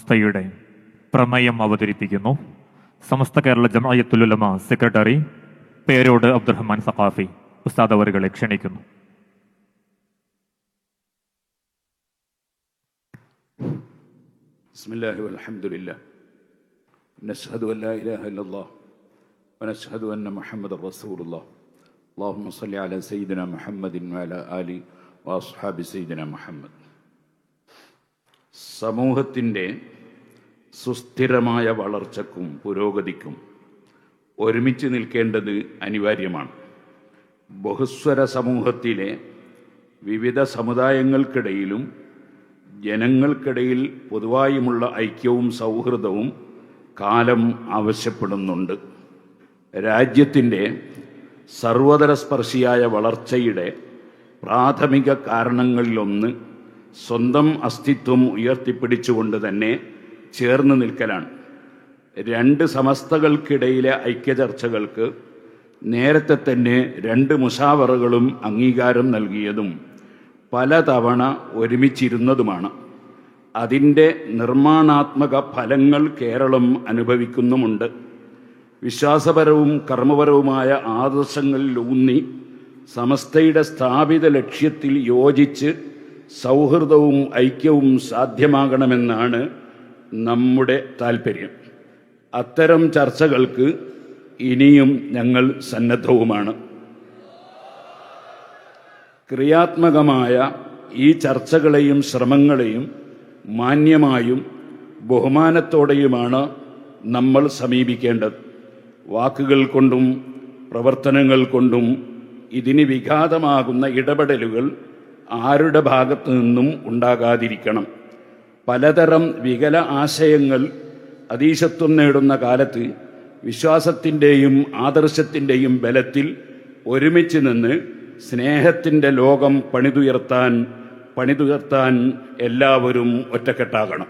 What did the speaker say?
സംസ്ഥയുടെ പ്രമേയം അവതരിപ്പിക്കുന്നു. സമസ്ത കേരള ജംഇയ്യത്തുൽ ഉലമ സെക്രട്ടറി പേരോട് അബ്ദുറഹ്മാൻ സഖാഫി ഉസ്താദ് അവരുകളെ ക്ഷണിക്കുന്നു. ബിസ്മില്ലാഹി വൽഹംദുലില്ലാഹ് നശ്ഹദു അൻ ലാ ഇലാഹ ഇല്ലല്ലാഹ് വനശ്ഹദു അന്ന മുഹമ്മദൻ റസൂലുള്ളാഹ് അല്ലാഹുമ്മ സ്വല്ലി അലാ സയ്യിദിനാ മുഹമ്മദിൻ വഅലാ ആലി വഅസ്ഹാബി സയ്യിദിനാ മുഹമ്മദ്. സമൂഹത്തിൻ്റെ സുസ്ഥിരമായ വളർച്ചയ്ക്കും പുരോഗതിക്കും ഒരുമിച്ച് നിൽക്കേണ്ടത് അനിവാര്യമാണ്. ബഹുസ്വര സമൂഹത്തിലെ വിവിധ സമുദായങ്ങൾക്കിടയിലും ജനങ്ങൾക്കിടയിൽ പൊതുവായുമുള്ള ഐക്യവും സൗഹൃദവും കാലം ആവശ്യപ്പെടുന്നുണ്ട്. രാജ്യത്തിൻ്റെ സർവതലസ്പർശിയായ വളർച്ചയുടെ പ്രാഥമിക കാരണങ്ങളിലൊന്ന് സ്വന്തം അസ്തിത്വം ഉയർത്തിപ്പിടിച്ചുകൊണ്ട് തന്നെ ചേർന്ന് നിൽക്കലാണ്. രണ്ട് സമസ്തകൾക്കിടയിലെ ഐക്യചർച്ചകൾക്ക് നേരത്തെ തന്നെ രണ്ട് മുശാവറകളും അംഗീകാരം നൽകിയതും പലതവണ ഒരുമിച്ചിരുന്നതുമാണ്. അതിൻ്റെ നിർമ്മാണാത്മക ഫലങ്ങൾ കേരളം അനുഭവിക്കുന്നുമുണ്ട്. വിശ്വാസപരവും കർമ്മപരവുമായ ആദർശങ്ങളിലൂന്നി സമസ്തയുടെ സ്ഥാപിത ലക്ഷ്യത്തിൽ യോജിച്ച് സൗഹൃദവും ഐക്യവും സാധ്യമാകണമെന്നാണ് നമ്മുടെ താൽപ്പര്യം. അത്തരം ചർച്ചകൾക്ക് ഇനിയും ഞങ്ങൾ സന്നദ്ധവുമാണ്. ക്രിയാത്മകമായ ഈ ചർച്ചകളെയും ശ്രമങ്ങളെയും മാന്യമായും ബഹുമാനത്തോടെയുമാണ് നമ്മൾ സമീപിക്കേണ്ടത്. വാക്കുകൾ കൊണ്ടും പ്രവർത്തനങ്ങൾ കൊണ്ടും ഇതിന് വിഘാതമാകുന്ന ഇടപെടലുകൾ ആരുടെ ഭാഗത്തു നിന്നും ഉണ്ടാകാതിരിക്കണം. പലതരം വികല ആശയങ്ങൾ അതീശത്വം നേടുന്ന കാലത്ത് വിശ്വാസത്തിൻ്റെയും ആദർശത്തിൻ്റെയും ബലത്തിൽ ഒരുമിച്ച് നിന്ന് സ്നേഹത്തിൻ്റെ ലോകം പണിതുയർത്താൻ എല്ലാവരും ഒറ്റക്കെട്ടാകണം.